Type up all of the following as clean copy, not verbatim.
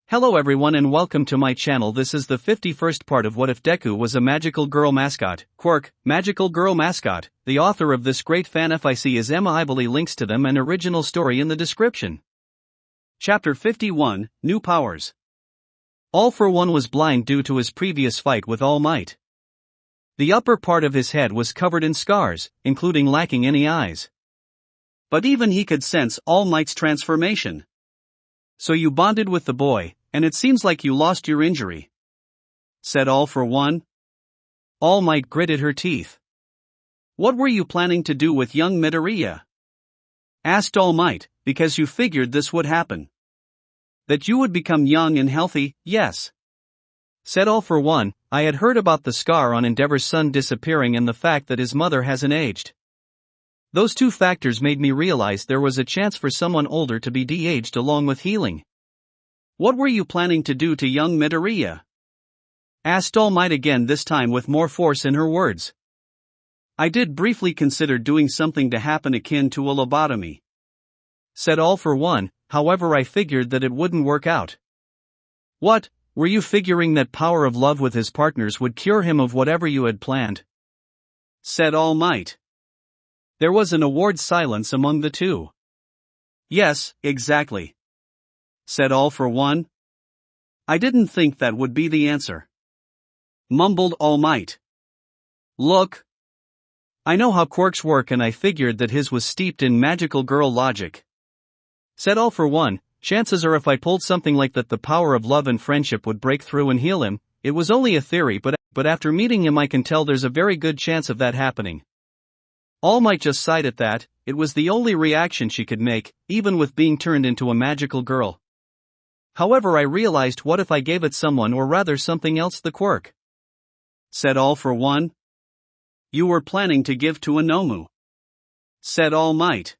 Hello everyone and welcome to my channel. This is the 51st part of What If Deku Was a Magical Girl Mascot, Quirk, Magical Girl Mascot. The author of this great fan fic is Emma. I will links to them and original story in the description. Chapter 51, New Powers. All for One was blind due to his previous fight with All Might. The upper part of his head was covered in scars, including lacking any eyes. But even he could sense All Might's transformation. So you bonded with the boy, and it seems like you lost your injury, said All for One. All Might gritted her teeth. What were you planning to do with young Midoriya? Asked All Might, because you figured this would happen. That you would become young and healthy, yes. Said All for One, I had heard about the scar on Endeavor's son disappearing and the fact that his mother hasn't aged. Those two factors made me realize there was a chance for someone older to be de-aged along with healing. What were you planning to do to young Midoriya? Asked All Might again, this time with more force in her words. I did briefly consider doing something to happen akin to a lobotomy. Said All for One, however I figured that it wouldn't work out. What, were you figuring that power of love with his partners would cure him of whatever you had planned? Said All Might. There was an awed silence among the two. Yes, exactly. Said All for One. I didn't think that would be the answer. Mumbled All Might. Look. I know how quirks work and I figured that his was steeped in magical girl logic. Said All for One, chances are if I pulled something like that the power of love and friendship would break through and heal him. It was only a theory but after meeting him I can tell there's a very good chance of that happening. All Might just sighed at that. It was the only reaction she could make, even with being turned into a magical girl. However, I realized, what if I gave it someone or rather something else, the quirk? Said All for One. You were planning to give to a Nomu. Said All Might.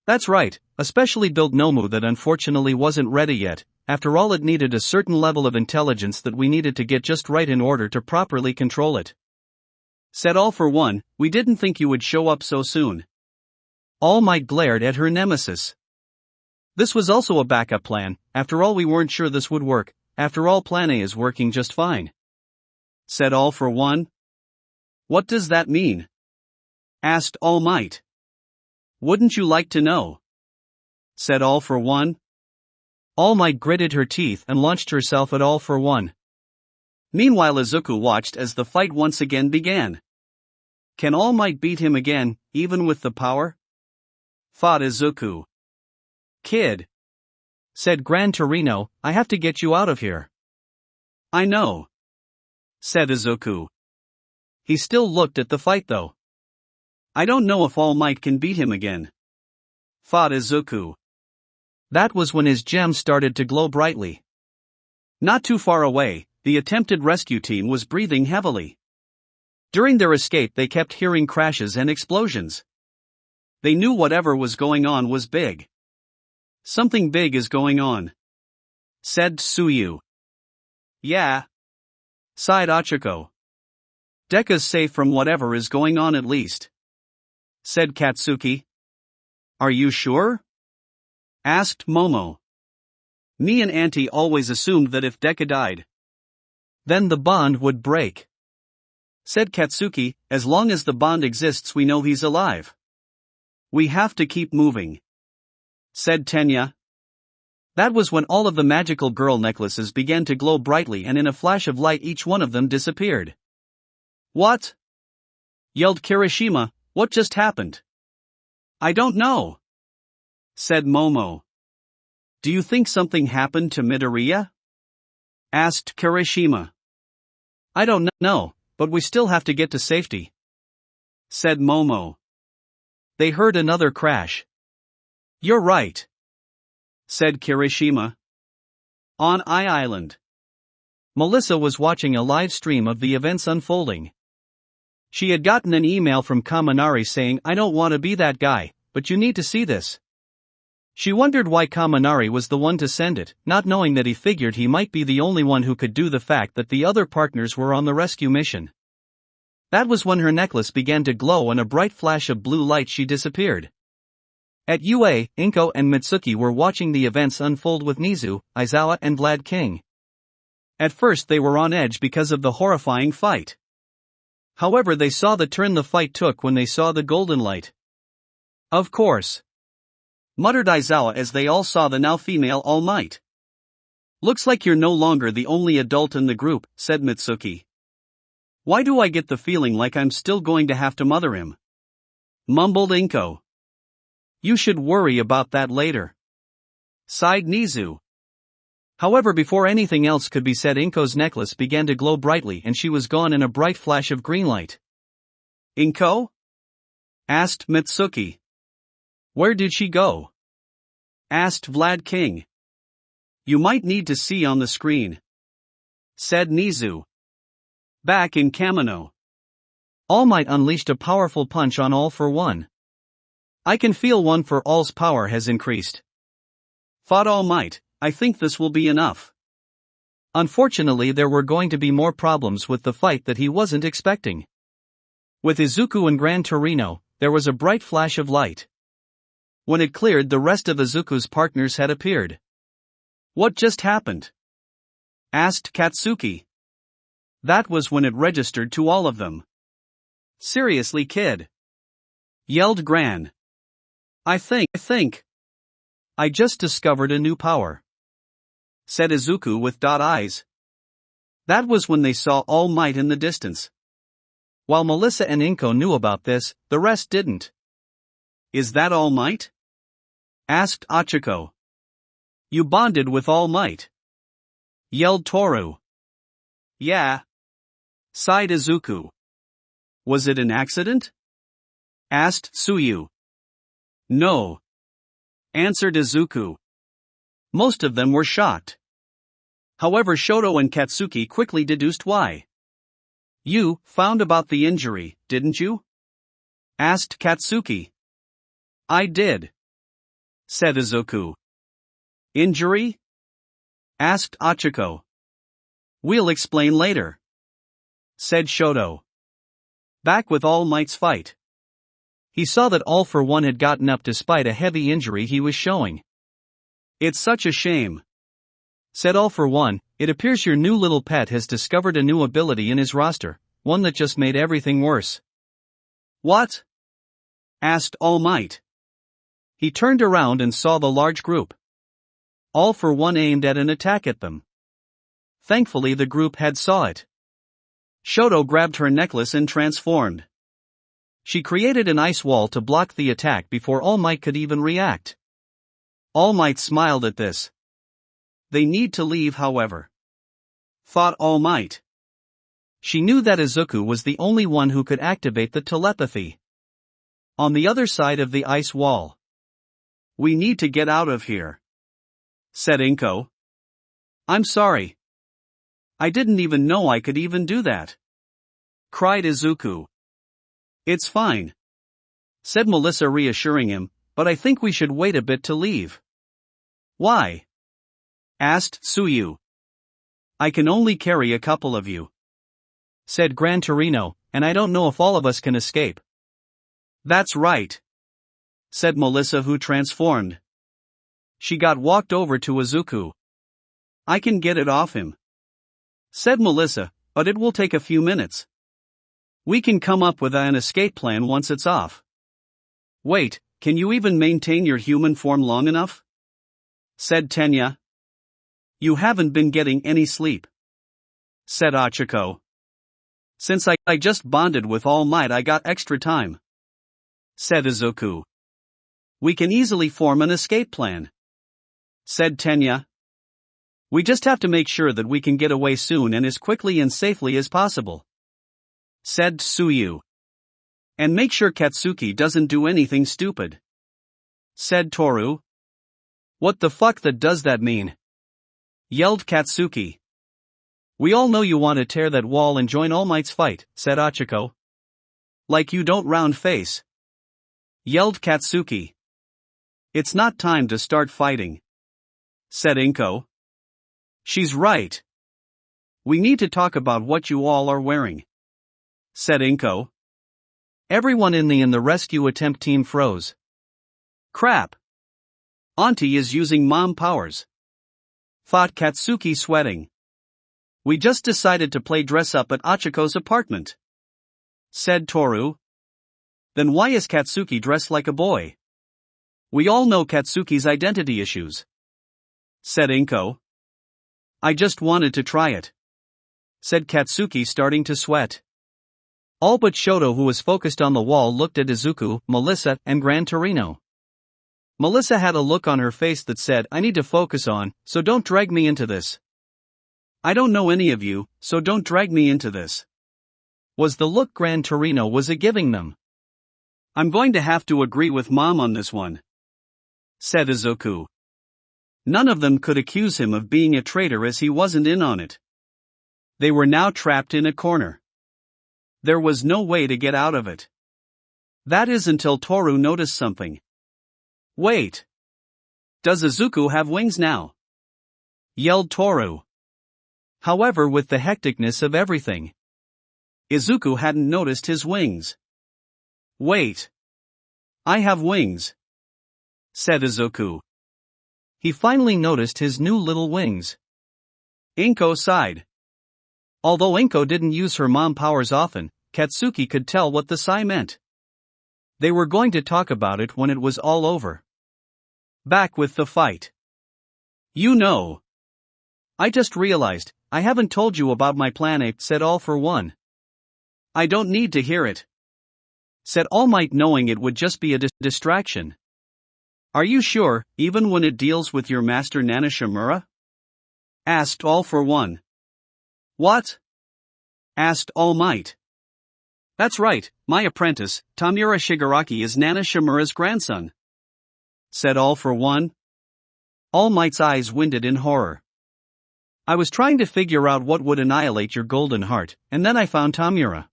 That's right, a specially built Nomu that unfortunately wasn't ready yet. After all, it needed a certain level of intelligence that we needed to get just right in order to properly control it. Said All for One, we didn't think you would show up so soon. All Might glared at her nemesis. This was also a backup plan. After all, we weren't sure this would work. After all, Plan A is working just fine. Said All for One. What does that mean? Asked All Might. Wouldn't you like to know? Said All for One. All Might gritted her teeth and launched herself at All for One. Meanwhile, Izuku watched as the fight once again began. Can All Might beat him again, even with the power? Thought Izuku. Kid. Said Gran Torino, I have to get you out of here. I know. Said Izuku. He still looked at the fight though. I don't know if All Might can beat him again. Thought Izuku. That was when his gem started to glow brightly. Not too far away, the attempted rescue team was breathing heavily. During their escape they kept hearing crashes and explosions. They knew whatever was going on was big. Something big is going on. Said Tsuyu. Yeah. Sighed Ochako. Deku's safe from whatever is going on at least. Said Katsuki. Are you sure? Asked Momo. Me and Auntie always assumed that if Deku died, then the bond would break. Said Katsuki, as long as the bond exists we know he's alive. We have to keep moving. Said Tenya. That was when all of the magical girl necklaces began to glow brightly and in a flash of light each one of them disappeared. What? Yelled Kirishima, what just happened? I don't know. Said Momo. Do you think something happened to Midoriya? Asked Kirishima. I don't know, but we still have to get to safety. Said Momo. They heard another crash. You're right. Said Kirishima. On Island. Melissa was watching a live stream of the events unfolding. She had gotten an email from Kaminari saying, I don't want to be that guy, but you need to see this. She wondered why Kaminari was the one to send it, not knowing that he figured he might be the only one who could do the fact that the other partners were on the rescue mission. That was when her necklace began to glow and a bright flash of blue light she disappeared. At UA, Inko and Mitsuki were watching the events unfold with Nizu, Aizawa and Vlad King. At first they were on edge because of the horrifying fight. However, they saw the turn the fight took when they saw the golden light. "Of course," muttered Aizawa as they all saw the now female All Might. "Looks like you're no longer the only adult in the group," said Mitsuki. "Why do I get the feeling like I'm still going to have to mother him?" mumbled Inko. "You should worry about that later," sighed Nizu. However, before anything else could be said, Inko's necklace began to glow brightly and she was gone in a bright flash of green light. "Inko?" asked Mitsuki. "Where did she go?" asked Vlad King. "You might need to see on the screen," said Nizu. Back in Kamino, All Might unleashed a powerful punch on All for One. "I can feel One for All's power has increased," thought All Might. "I think this will be enough." Unfortunately, there were going to be more problems with the fight that he wasn't expecting. With Izuku and Gran Torino, there was a bright flash of light. When it cleared, the rest of Izuku's partners had appeared. "What just happened?" asked Katsuki. "That was when it registered to all of them." "Seriously, kid?" yelled Gran. I think. I just discovered a new power," said Izuku with dot eyes. That was when they saw All Might in the distance. While Melissa and Inko knew about this, the rest didn't. "Is that All Might?" asked Achiko. "You bonded with All Might?" yelled Toru. "Yeah," sighed Izuku. "Was it an accident?" asked Tsuyu. "No," answered Izuku. Most of them were shocked. However, Shoto and Katsuki quickly deduced why. "You found about the injury, didn't you?" asked Katsuki. "I did," said Izuku. "Injury?" asked Achiko. "We'll explain later," said Shoto. Back with All Might's fight. He saw that All for One had gotten up despite a heavy injury he was showing. "It's such a shame," said All for One. "It appears your new little pet has discovered a new ability in his roster, one that just made everything worse." "What?" asked All Might. He turned around and saw the large group. All for One aimed at an attack at them. Thankfully, the group had saw it. Shoto grabbed her necklace and transformed. She created an ice wall to block the attack before All Might could even react. All Might smiled at this. "They need to leave, however," thought All Might. She knew that Izuku was the only one who could activate the telepathy. On the other side of the ice wall. "We need to get out of here," said Inko. "I'm sorry. I didn't even know I could even do that," cried Izuku. "It's fine," said Melissa, reassuring him, "but I think we should wait a bit to leave." "Why?" asked Tsuyu. "I can only carry a couple of you," said Gran Torino, "and I don't know if all of us can escape." "That's right," said Melissa, who transformed. She got walked over to Izuku. "I can get it off him," said Melissa, "but it will take a few minutes. We can come up with an escape plan once it's off." "Wait, can you even maintain your human form long enough?" said Tenya. "You haven't been getting any sleep," said Achiko. "Since I just bonded with All Might, I got extra time," said Izuku. "We can easily form an escape plan," said Tenya. "We just have to make sure that we can get away soon and as quickly and safely as possible," said Tsuyu. "And make sure Katsuki doesn't do anything stupid," said Toru. "What the fuck does that mean?" yelled Katsuki. "We all know you want to tear that wall and join All Might's fight," said Achiko. "Like you don't, round face," yelled Katsuki. "It's not time to start fighting," said Inko. "She's right. We need to talk about what you all are wearing," said Inko. Everyone in the rescue attempt team froze. Crap. Auntie is using mom powers. Thought Katsuki, sweating. We just decided to play dress up at Achiko's apartment, said Toru. Then why is Katsuki dressed like a boy? We all know Katsuki's identity issues, said Inko. I just wanted to try it, said Katsuki, starting to sweat. All but Shoto, who was focused on the wall, looked at Izuku, Melissa, and Gran Torino. Melissa had a look on her face that said, I need to focus on, so don't drag me into this. I don't know any of you, so don't drag me into this, was the look Gran Torino was giving them. I'm going to have to agree with Mom on this one, said Izuku. None of them could accuse him of being a traitor as he wasn't in on it. They were now trapped in a corner. There was no way to get out of it. That is until Toru noticed something. Wait! Does Izuku have wings now? Yelled Toru. However, with the hecticness of everything, Izuku hadn't noticed his wings. Wait! I have wings, said Izuku. He finally noticed his new little wings. Inko sighed. Although Inko didn't use her mom powers often, Katsuki could tell what the sigh meant. They were going to talk about it when it was all over. Back with the fight. You know. I just realized, I haven't told you about my plan, said All For One. I don't need to hear it, said All Might, knowing it would just be a distraction. Are you sure, even when it deals with your master Nana Shimura? Asked All For One. What? Asked All Might. That's right, my apprentice, Tamura Shigaraki, is Nana Shimura's grandson, said All For One. All Might's eyes winded in horror. I was trying to figure out what would annihilate your golden heart, and then I found Tamura,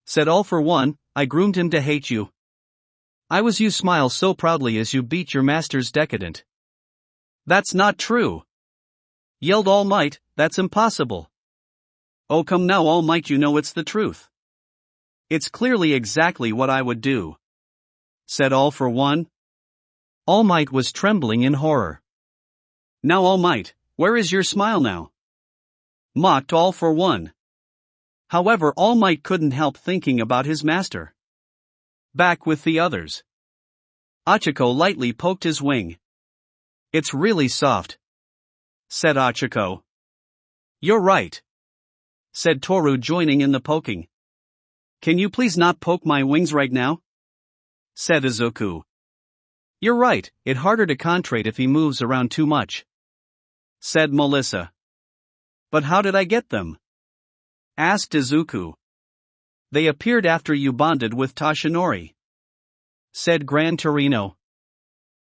said All For One. I groomed him to hate you. I was you smile so proudly as you beat your master's decadent. That's not true, yelled All Might. That's impossible. Oh come now All Might, you know it's the truth. It's clearly exactly what I would do, said All For One. All Might was trembling in horror. Now All Might, where is your smile now? Mocked All For One. However, All Might couldn't help thinking about his master. Back with the others. Achiko lightly poked his wing. It's really soft, said Achiko. You're right, said Toru, joining in the poking. Can you please not poke my wings right now? Said Izuku. You're right, it's harder to concentrate if he moves around too much, said Melissa. But how did I get them? Asked Izuku. They appeared after you bonded with Toshinori, said Gran Torino.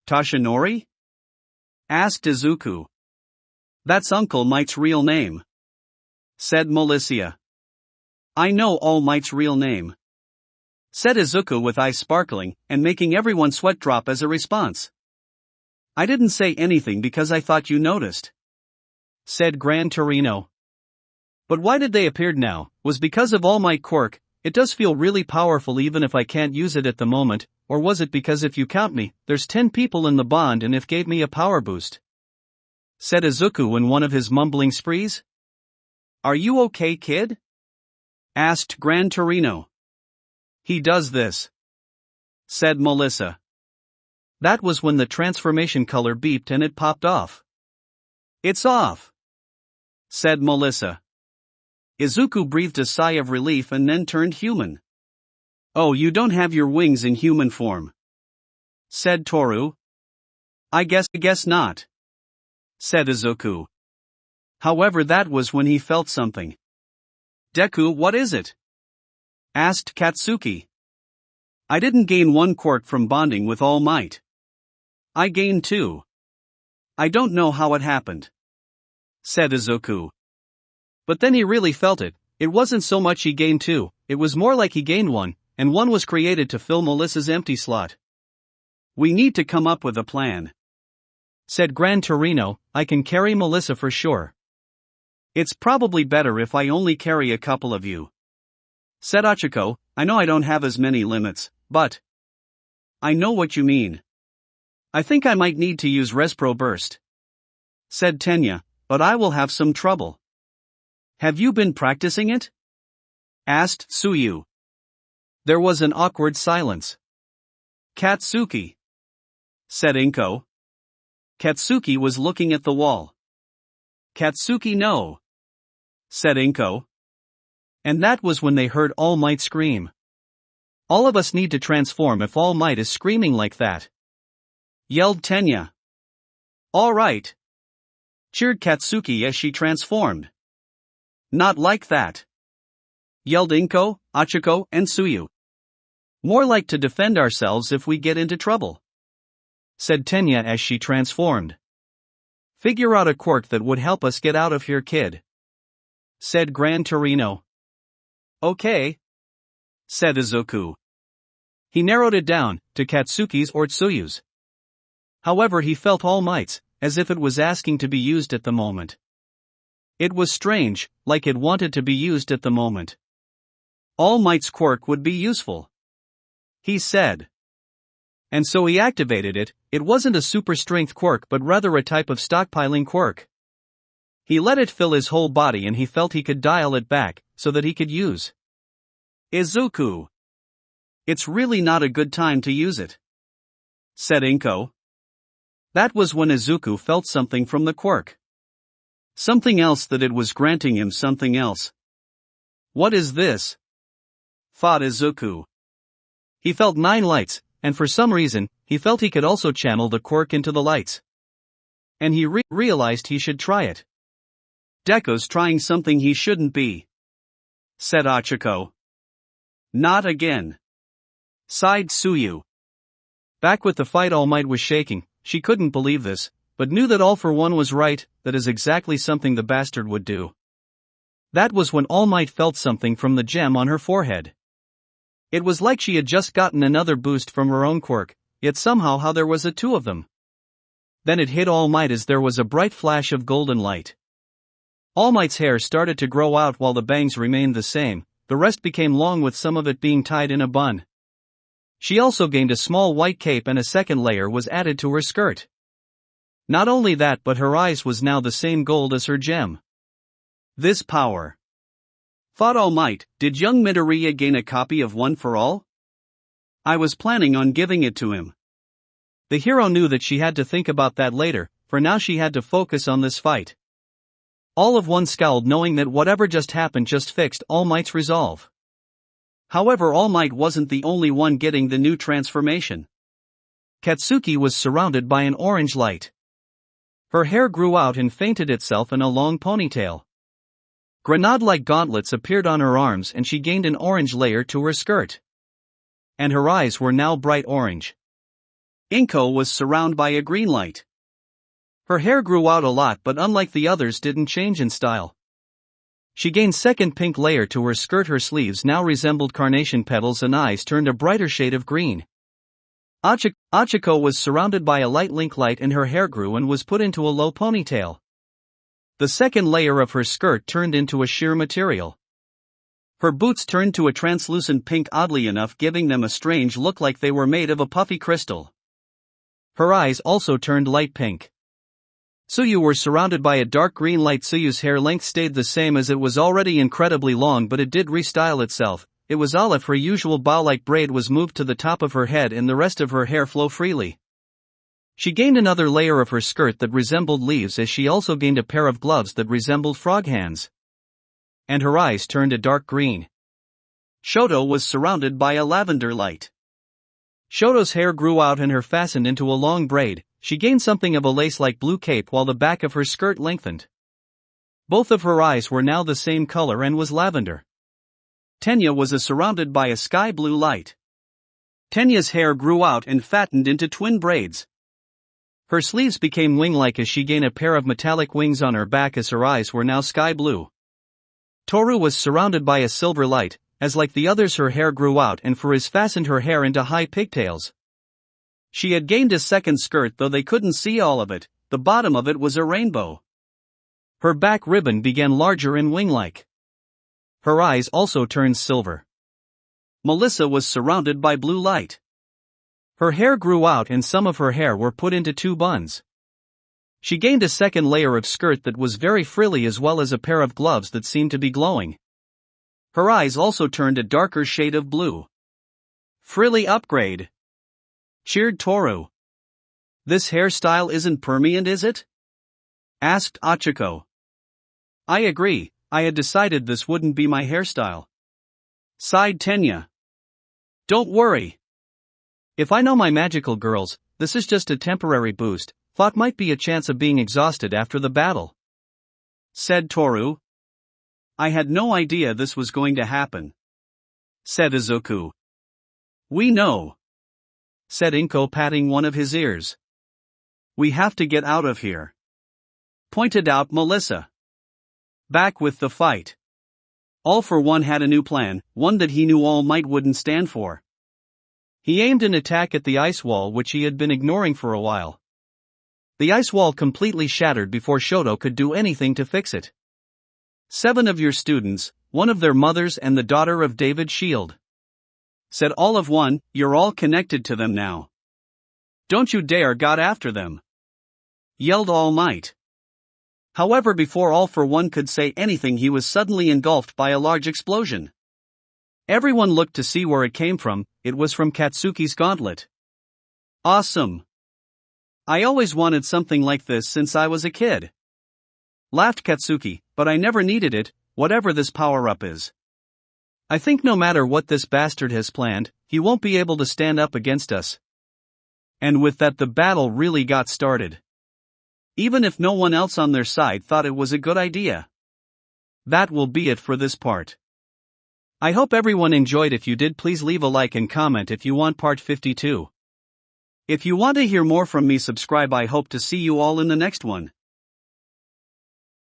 Toshinori? Asked Izuku. That's Uncle Might's real name, said Melissa. I know All Might's real name, said Izuku, with eyes sparkling and making everyone sweat drop as a response. I didn't say anything because I thought you noticed, said Gran Torino. But why did they appear now? Was because of All Might Quirk. It does feel really powerful even if I can't use it at the moment, or was it because if you count me, there's 10 people in the bond and if gave me a power boost? Said Izuku in one of his mumbling sprees. Are you okay, kid? Asked Gran Torino. He does this, said Melissa. That was when the transformation color beeped and it popped off. It's off, said Melissa. Izuku breathed a sigh of relief and then turned human. Oh, you don't have your wings in human form, said Toru. I guess not, said Izuku. However, that was when he felt something. Deku, what is it? Asked Katsuki. I didn't gain 1 quirk from bonding with All Might. I gained 2. I don't know how it happened, said Izuku. But then he really felt it. It wasn't so much he gained 2, it was more like he gained 1, and 1 was created to fill Melissa's empty slot. We need to come up with a plan, said Gran Torino. I can carry Melissa for sure. It's probably better if I only carry a couple of you, said Achiko. I know I don't have as many limits, but I know what you mean, I think I might need to use Respro Burst, said Tenya, but I will have some trouble. Have you been practicing it? Asked Tsuyu. There was an awkward silence. Katsuki, said Inko. Katsuki was looking at the wall. Katsuki, no, said Inko. And that was when they heard All Might scream. All of us need to transform if All Might is screaming like that, yelled Tenya. All right, cheered Katsuki as she transformed. Not like that, yelled Inko, Achiko, and Tsuyu. More like to defend ourselves if we get into trouble, said Tenya as she transformed. Figure out a quirk that would help us get out of here, kid, said Gran Torino. Okay, said Izuku. He narrowed it down to Katsuki's or Tsuyu's. However, he felt All Might's, as if it was asking to be used at the moment. It was strange, like it wanted to be used at the moment. All Might's quirk would be useful, he said. And so he activated it. It wasn't a super strength quirk but rather a type of stockpiling quirk. He let it fill his whole body and he felt he could dial it back, so that he could use Izuku. It's really not a good time to use it, said Inko. That was when Izuku felt something from the quirk. Something else, that it was granting him something else. What is this? Thought Izuku. He felt 9 lights, and for some reason, he felt he could also channel the quirk into the lights. And he realized he should try it. Deku's trying something he shouldn't be, said Achiko. Not again, sighed Tsuyu. Back with the fight, All Might was shaking. She couldn't believe this, but knew that All for One was right. That is exactly something the bastard would do. That was when All Might felt something from the gem on her forehead. It was like she had just gotten another boost from her own quirk, yet somehow how there was 2 of them. Then it hit All Might as there was a bright flash of golden light. All Might's hair started to grow out while the bangs remained the same. The rest became long with some of it being tied in a bun. She also gained a small white cape and a second layer was added to her skirt. Not only that, but her eyes was now the same gold as her gem. This power, thought All Might. Did young Midoriya gain a copy of One for All? I was planning on giving it to him. The hero knew that she had to think about that later, for now she had to focus on this fight. All of One scowled, knowing that whatever just happened just fixed All Might's resolve. However, All Might wasn't the only one getting the new transformation. Katsuki was surrounded by an orange light. Her hair grew out and fainted itself in a long ponytail. Grenade-like gauntlets appeared on her arms and she gained an orange layer to her skirt. And her eyes were now bright orange. Inko was surrounded by a green light. Her hair grew out a lot, but unlike the others didn't change in style. She gained second pink layer to her skirt. Her sleeves now resembled carnation petals and eyes turned a brighter shade of green. Achiko was surrounded by a light link light and her hair grew and was put into a low ponytail. The second layer of her skirt turned into a sheer material. Her boots turned to a translucent pink, oddly enough giving them a strange look like they were made of a puffy crystal. Her eyes also turned light pink. Tsuyu were surrounded by a dark green light. Tsuyu's hair length stayed the same as it was already incredibly long, but it did restyle itself. It was olive. Her usual bow-like braid was moved to the top of her head and the rest of her hair flow freely. She gained another layer of her skirt that resembled leaves as she also gained a pair of gloves that resembled frog hands. And her eyes turned a dark green. Shoto was surrounded by a lavender light. Shoto's hair grew out and her fastened into a long braid. She gained something of a lace-like blue cape while the back of her skirt lengthened. Both of her eyes were now the same color and was lavender. Tenya was surrounded by a sky blue light. Tenya's hair grew out and fattened into twin braids. Her sleeves became wing-like as she gained a pair of metallic wings on her back as her eyes were now sky blue. Toru was surrounded by a silver light, as like the others her hair grew out and for his fastened her hair into high pigtails. She had gained a second skirt, though they couldn't see all of it. The bottom of it was a rainbow. Her back ribbon began larger and wing-like. Her eyes also turned silver. Melissa was surrounded by blue light. Her hair grew out and some of her hair were put into two buns. She gained a second layer of skirt that was very frilly as well as a pair of gloves that seemed to be glowing. Her eyes also turned a darker shade of blue. Frilly upgrade, cheered Toru. This hairstyle isn't permanent, is it? Asked Ochako. I agree, I had decided this wouldn't be my hairstyle. Sighed Tenya. Don't worry. If I know my magical girls, this is just a temporary boost, thought might be a chance of being exhausted after the battle. Said Toru. I had no idea this was going to happen. Said Izuku. We know. Said Inko, patting one of his ears. We have to get out of here. Pointed out Melissa. Back with the fight. All for One had a new plan, one that he knew All Might wouldn't stand for. He aimed an attack at the ice wall which he had been ignoring for a while. The ice wall completely shattered before Shoto could do anything to fix it. 7 of your students, one of their mothers and the daughter of David Shield. Said All of One, you're all connected to them now. Don't you dare got after them. Yelled All Might. However, before All for One could say anything, he was suddenly engulfed by a large explosion. Everyone looked to see where it came from. It was from Katsuki's gauntlet. Awesome. I always wanted something like this since I was a kid. Laughed Katsuki, but I never needed it, whatever this power-up is. I think no matter what this bastard has planned, he won't be able to stand up against us. And with that, the battle really got started. Even if no one else on their side thought it was a good idea. That will be it for this part. I hope everyone enjoyed. If you did, please leave a like and comment if you want part 52. If you want to hear more from me, subscribe. I hope to see you all in the next one.